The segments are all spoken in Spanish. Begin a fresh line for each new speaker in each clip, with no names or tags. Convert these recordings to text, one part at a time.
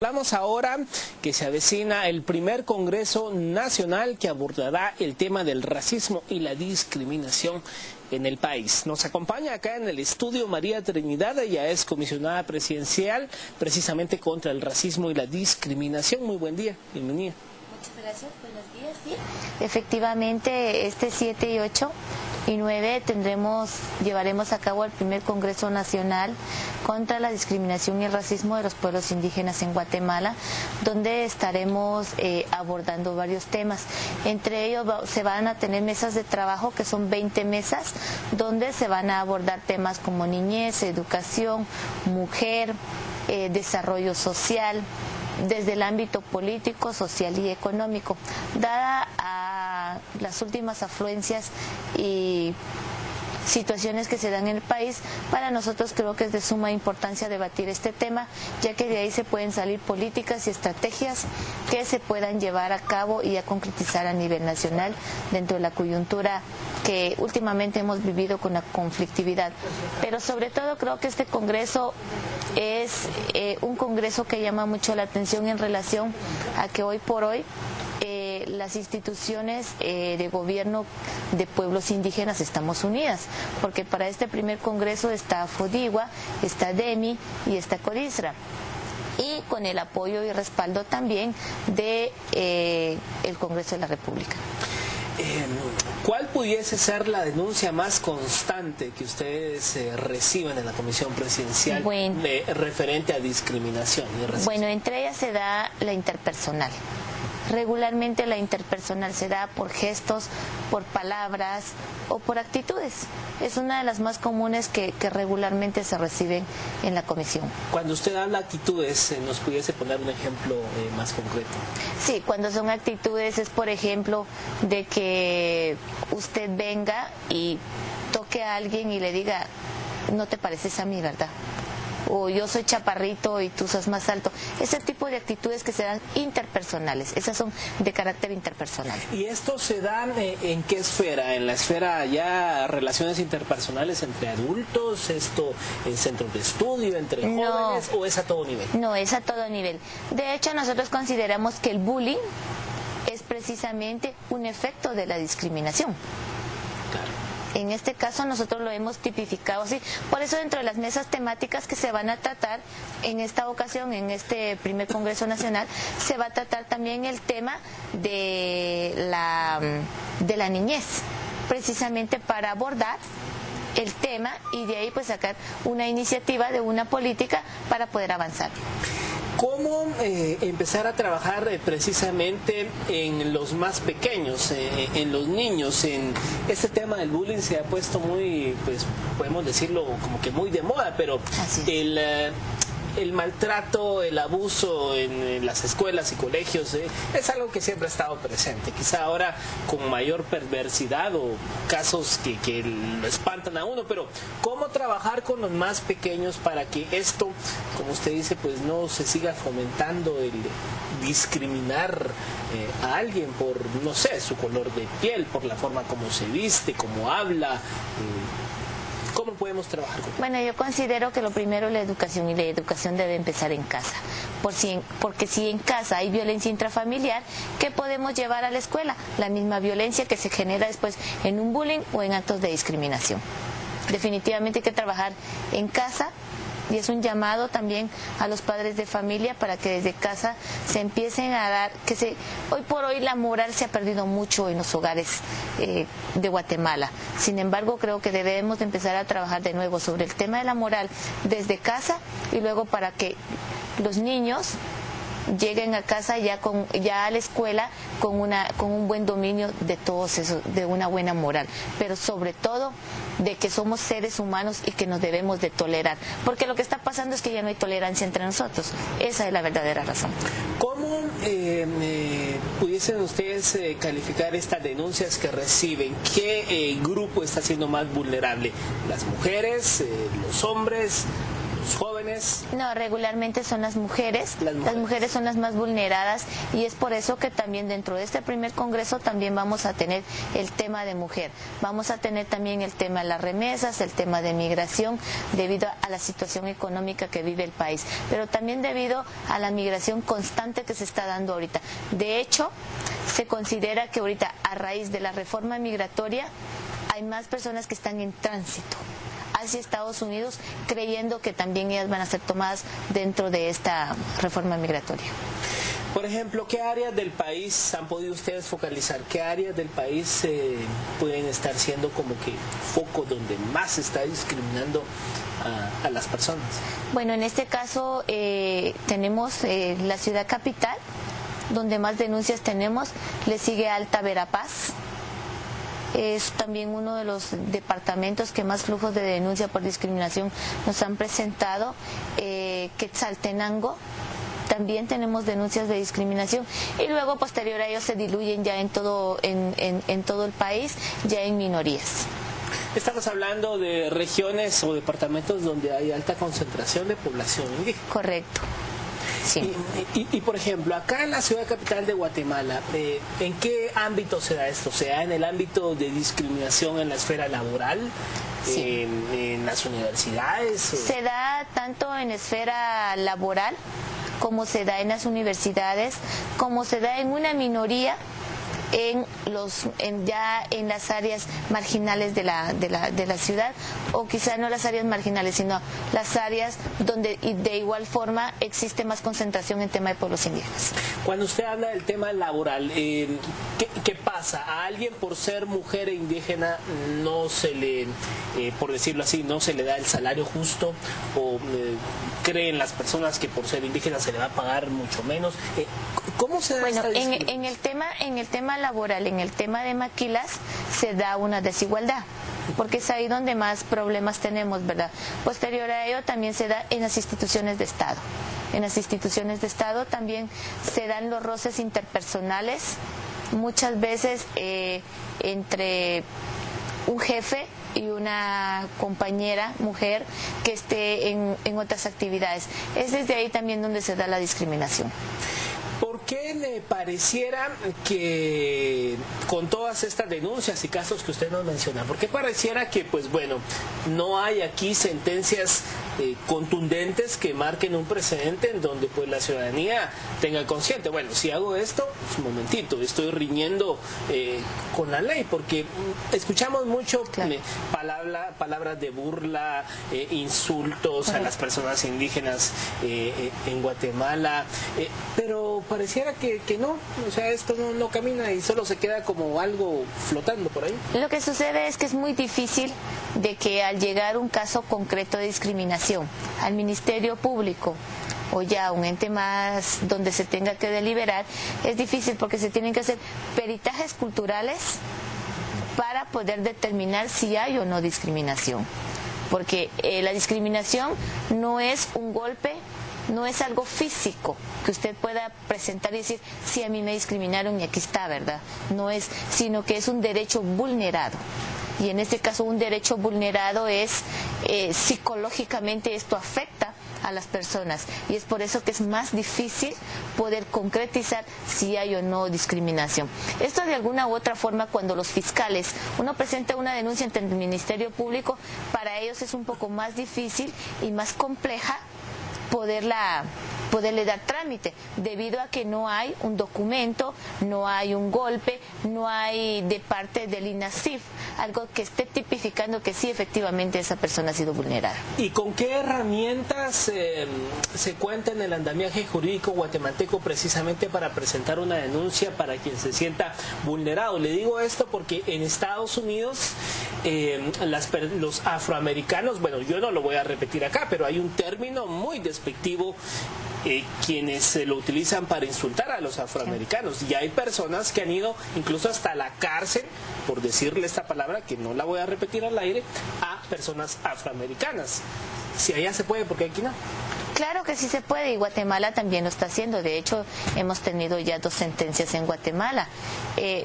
Hablamos ahora que se avecina el primer Congreso Nacional que abordará el tema del racismo y la discriminación en el país. Nos acompaña acá en el estudio María Trinidad, ella es comisionada presidencial precisamente contra el racismo y la discriminación. Muy buen día, bienvenida.
Muchas gracias, buenos días. Sí, efectivamente, este 7 y 8 y 9 llevaremos a cabo el primer Congreso Nacional contra la discriminación y el racismo de los pueblos indígenas en Guatemala, donde estaremos abordando varios temas. Entre ellos se van a tener mesas de trabajo, que son 20 mesas, donde se van a abordar temas como niñez, educación, mujer, desarrollo social, desde el ámbito político, social y económico. Dada a las últimas afluencias y situaciones que se dan en el país, para nosotros creo que es de suma importancia debatir este tema, ya que de ahí se pueden salir políticas y estrategias que se puedan llevar a cabo y a concretizar a nivel nacional dentro de la coyuntura que últimamente hemos vivido con la conflictividad. Pero sobre todo creo que este Congreso es un Congreso que llama mucho la atención en relación a que hoy por hoy las instituciones de gobierno de pueblos indígenas estamos unidas, porque para este primer Congreso está FODIGUA, está DEMI y está CODISRA, y con el apoyo y respaldo también de el Congreso de la República.
¿Cuál pudiese ser la denuncia más constante que ustedes reciben en la Comisión Presidencial referente a discriminación y racismo?
Bueno, entre ellas se da la interpersonal. Regularmente la interpersonal se da por gestos, por palabras o por actitudes. Es una de las más comunes que regularmente se reciben en la comisión.
Cuando usted habla de actitudes, ¿nos pudiese poner un ejemplo más concreto?
Sí, cuando son actitudes es, por ejemplo, de que usted venga y toque a alguien y le diga, no te pareces a mí, ¿verdad? O yo soy chaparrito y tú sos más alto. Ese tipo de actitudes que se dan interpersonales, esas son de carácter interpersonal.
¿Y esto se da en qué esfera? ¿En la esfera ya relaciones interpersonales entre adultos? ¿Esto en centros de estudio, entre jóvenes, o es a todo nivel?
No, es a todo nivel. De hecho, nosotros consideramos que el bullying es precisamente un efecto de la discriminación.
Claro.
En este caso nosotros lo hemos tipificado así. Por eso dentro de las mesas temáticas que se van a tratar en esta ocasión, en este primer Congreso Nacional, se va a tratar también el tema de la niñez, precisamente para abordar el tema y de ahí pues sacar una iniciativa de una política para poder avanzar.
¿Cómo empezar a trabajar precisamente en los más pequeños, en los niños? En este tema del bullying se ha puesto muy, pues podemos decirlo como que muy de moda, pero el maltrato, el abuso en las escuelas y colegios es algo que siempre ha estado presente, quizá ahora con mayor perversidad o casos que lo espantan a uno, pero ¿cómo trabajar con los más pequeños para que esto, como usted dice, pues no se siga fomentando el discriminar a alguien por, no sé, su color de piel, por la forma como se viste, como habla? ¿Cómo podemos trabajar con eso?
Bueno, yo considero que lo primero es la educación, y la educación debe empezar en casa. Porque si en casa hay violencia intrafamiliar, ¿qué podemos llevar a la escuela? La misma violencia que se genera después en un bullying o en actos de discriminación. Definitivamente hay que trabajar en casa. Y es un llamado también a los padres de familia para que desde casa se empiecen a dar, hoy por hoy la moral se ha perdido mucho en los hogares de Guatemala. Sin embargo, creo que debemos de empezar a trabajar de nuevo sobre el tema de la moral desde casa y luego para que los niños lleguen a casa ya a la escuela con un buen dominio de todos eso, de una buena moral, pero sobre todo de que somos seres humanos y que nos debemos de tolerar, porque lo que está pasando es que ya no hay tolerancia entre nosotros. Esa es la verdadera razón.
¿Cómo pudiesen ustedes calificar estas denuncias que reciben? ¿Qué grupo está siendo más vulnerable? ¿Las mujeres, los hombres, los jóvenes?
No, regularmente son las mujeres. Las mujeres son las más vulneradas y es por eso que también dentro de este primer congreso también vamos a tener el tema de mujer. Vamos a tener también el tema de las remesas, el tema de migración, debido a la situación económica que vive el país, pero también debido a la migración constante que se está dando ahorita. De hecho, se considera que ahorita, a raíz de la reforma migratoria, hay más personas que están en tránsito hacia Estados Unidos, creyendo que también ellas van a ser tomadas dentro de esta reforma migratoria.
Por ejemplo, ¿qué áreas del país han podido ustedes focalizar? ¿Qué áreas del país pueden estar siendo como que foco donde más se está discriminando a las personas?
Bueno, en este caso tenemos la ciudad capital, donde más denuncias tenemos. Le sigue Alta Verapaz. Es también uno de los departamentos que más flujos de denuncia por discriminación nos han presentado. Quetzaltenango, también tenemos denuncias de discriminación, y luego posterior a ellos se diluyen ya en todo el país, ya en minorías.
Estamos hablando de regiones o departamentos donde hay alta concentración de población indígena.
Correcto. Sí.
Y por ejemplo, acá en la ciudad capital de Guatemala, ¿en qué ámbito se da esto? ¿Se da en el ámbito de discriminación en la esfera laboral? Sí. ¿En las universidades?
Se da tanto en esfera laboral, como se da en las universidades, como se da en una minoría ya en las áreas marginales de la ciudad, o quizá no las áreas marginales, sino las áreas donde de igual forma existe más concentración en tema de pueblos indígenas.
Cuando usted habla del tema laboral, ¿qué pasa? ¿A alguien por ser mujer e indígena no se le, por decirlo así, no se le da el salario justo? ¿O creen las personas que por ser indígena se le va a pagar mucho menos? ¿Cómo se da esta discriminación?
En el tema laboral, en el tema de maquilas, se da una desigualdad, porque es ahí donde más problemas tenemos, ¿verdad? Posterior a ello también se da en las instituciones de Estado. En las instituciones de Estado también se dan los roces interpersonales, muchas veces entre un jefe y una compañera mujer que esté en otras actividades. Es desde ahí también donde se da la discriminación.
¿Por qué le pareciera que con todas estas denuncias y casos que usted nos menciona, por qué pareciera que, pues bueno, no hay aquí sentencias contundentes que marquen un precedente en donde pues la ciudadanía tenga consciente? Bueno, si hago esto, pues, un momentito, estoy riñendo con la ley, porque escuchamos mucho, claro, palabras de burla, insultos a las personas indígenas en Guatemala, pero pareciera que no, o sea, esto no camina y solo se queda como algo flotando por ahí.
Lo que sucede es que es muy difícil de que al llegar un caso concreto de discriminación al Ministerio Público o ya un ente más donde se tenga que deliberar, es difícil porque se tienen que hacer peritajes culturales para poder determinar si hay o no discriminación, porque la discriminación no es un golpe, no es algo físico que usted pueda presentar y decir, sí, a mí me discriminaron y aquí está, ¿verdad? No es, sino que es un derecho vulnerado. Y en este caso un derecho vulnerado es, psicológicamente esto afecta a las personas, y es por eso que es más difícil poder concretizar si hay o no discriminación. Esto de alguna u otra forma, cuando los fiscales, uno presenta una denuncia ante el Ministerio Público, para ellos es un poco más difícil y más compleja poderle dar trámite, debido a que no hay un documento, no hay un golpe, no hay de parte del INASIF algo que esté tipificando que sí, efectivamente esa persona ha sido vulnerada.
¿Y con qué herramientas se cuenta en el andamiaje jurídico guatemalteco precisamente para presentar una denuncia para quien se sienta vulnerado? Le digo esto porque en Estados Unidos los afroamericanos, bueno, yo no lo voy a repetir acá, pero hay un término muy despectivo quienes lo utilizan para insultar a los afroamericanos, y hay personas que han ido incluso hasta la cárcel por decirle esta palabra, que no la voy a repetir al aire, a personas afroamericanas. Si allá se puede, ¿por qué aquí no?
Claro que sí se puede, y Guatemala también lo está haciendo. De hecho, hemos tenido ya 2 sentencias en Guatemala.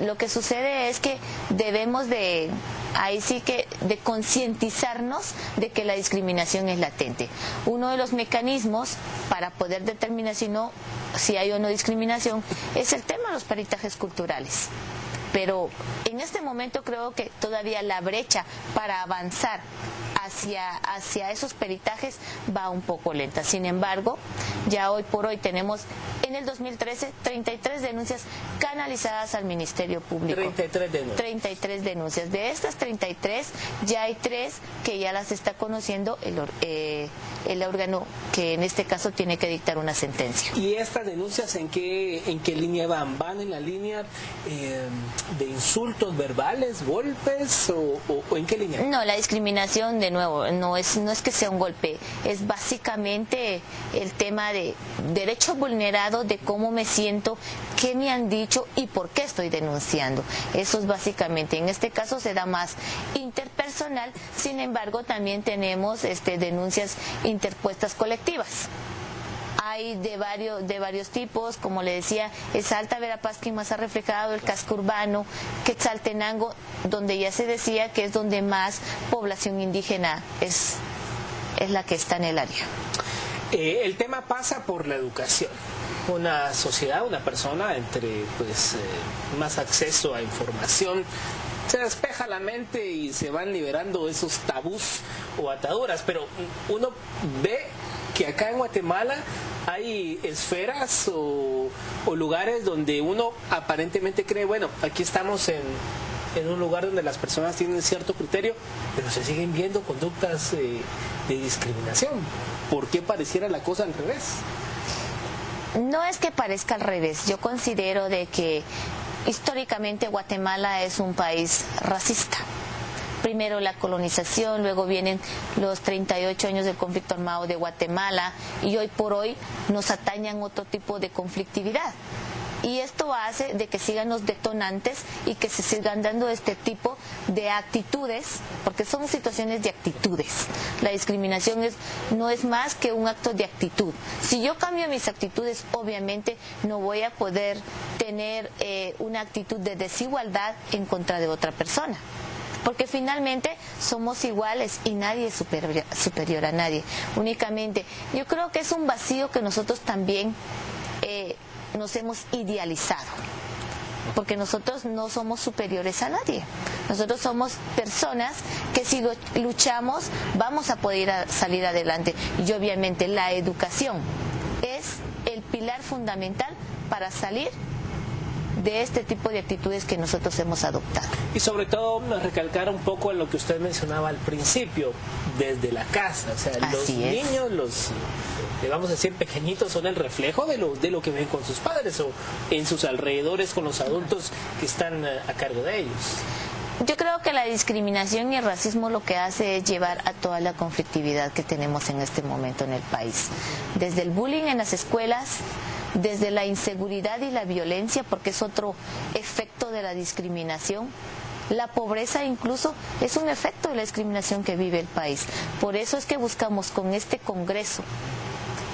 Lo que sucede es que debemos de concientizarnos de que la discriminación es latente. Uno de los mecanismos para poder determinar si hay o no discriminación es el tema de los peritajes culturales. Pero en este momento creo que todavía la brecha para avanzar hacia esos peritajes va un poco lenta. Sin embargo, ya hoy por hoy tenemos en el 2013 33 denuncias canalizadas al Ministerio Público. 33 denuncias. De estas 33, ya hay 3 que ya las está conociendo el órgano que en este caso tiene que dictar una sentencia.
¿Y estas denuncias en qué línea van? ¿Van en la línea de insultos verbales, golpes o en qué línea?
No, la discriminación, de nuevo, no es que sea un golpe, es básicamente el tema de derecho vulnerado, de cómo me siento, qué me han dicho y por qué estoy denunciando. Eso es básicamente, en este caso se da más interpersonal, sin embargo también tenemos denuncias interpuestas colectivas. Hay de varios tipos, como le decía, es Salta, Verapaz, quien más ha reflejado, el casco urbano, Quetzaltenango, donde ya se decía que es donde más población indígena es la que está en el área.
El tema pasa por la educación. Una sociedad, una persona entre más acceso a información, se despeja la mente y se van liberando esos tabús o ataduras, pero uno ve que acá en Guatemala hay esferas o lugares donde uno aparentemente cree, bueno, aquí estamos en un lugar donde las personas tienen cierto criterio, pero se siguen viendo conductas de discriminación. ¿Por qué pareciera la cosa al revés?
No es que parezca al revés, yo considero de que históricamente Guatemala es un país racista. Primero la colonización, luego vienen los 38 años del conflicto armado de Guatemala y hoy por hoy nos atañan otro tipo de conflictividad. Y esto hace de que sigan los detonantes y que se sigan dando este tipo de actitudes, porque son situaciones de actitudes. La discriminación no es más que un acto de actitud. Si yo cambio mis actitudes, obviamente no voy a poder tener una actitud de desigualdad en contra de otra persona. Porque finalmente somos iguales y nadie es superior a nadie. Únicamente, yo creo que es un vacío que nosotros también nos hemos idealizado, porque nosotros no somos superiores a nadie. Nosotros somos personas que si luchamos vamos a poder salir adelante. Y obviamente la educación es el pilar fundamental para salir de este tipo de actitudes que nosotros hemos adoptado.
Y sobre todo recalcar un poco en lo que usted mencionaba al principio, desde la casa, o sea, los niños, vamos a decir, pequeñitos, son el reflejo de lo que ven con sus padres o en sus alrededores con los adultos que están a cargo de ellos.
Yo creo que la discriminación y el racismo lo que hace es llevar a toda la conflictividad que tenemos en este momento en el país. Desde el bullying en las escuelas, desde la inseguridad y la violencia, porque es otro efecto de la discriminación. La pobreza incluso es un efecto de la discriminación que vive el país. Por eso es que buscamos con este Congreso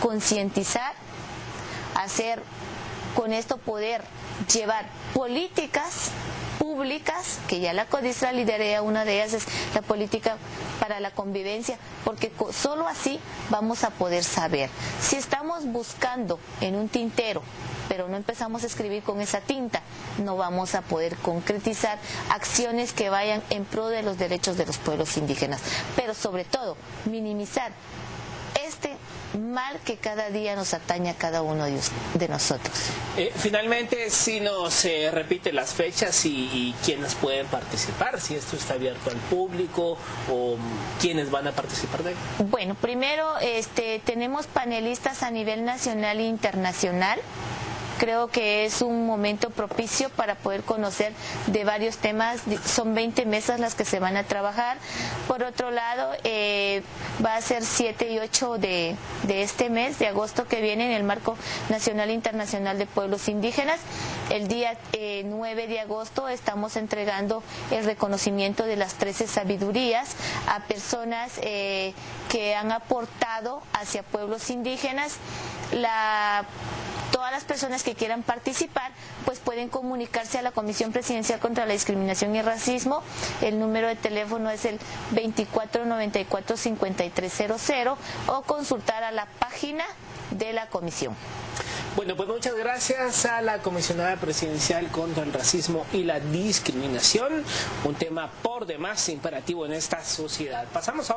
concientizar, con esto poder llevar políticas públicas, que ya la CODISTRA lidera, una de ellas es la política para la convivencia, porque solo así vamos a poder saber. Si estamos buscando en un tintero, pero no empezamos a escribir con esa tinta, no vamos a poder concretizar acciones que vayan en pro de los derechos de los pueblos indígenas, pero sobre todo minimizar este mal que cada día nos atañe a cada uno de nosotros.
Finalmente, si nos repite las fechas y quiénes pueden participar, si esto está abierto al público o quiénes van a participar de él.
Bueno, primero tenemos panelistas a nivel nacional e internacional. Creo que es un momento propicio para poder conocer de varios temas. Son 20 mesas las que se van a trabajar. Por otro lado, va a ser 7 y 8 de este mes, de agosto que viene, en el marco nacional e internacional de pueblos indígenas. El día 9 de agosto estamos entregando el reconocimiento de las 13 sabidurías a personas que han aportado hacia pueblos indígenas. Todas las personas que quieran participar pues pueden comunicarse a la Comisión Presidencial contra la Discriminación y el Racismo. El número de teléfono es el 2494-5300 o consultar a la página de la comisión.
Bueno, pues muchas gracias a la comisionada presidencial contra el racismo y la discriminación, un tema por demás imperativo en esta sociedad. Pasamos ahora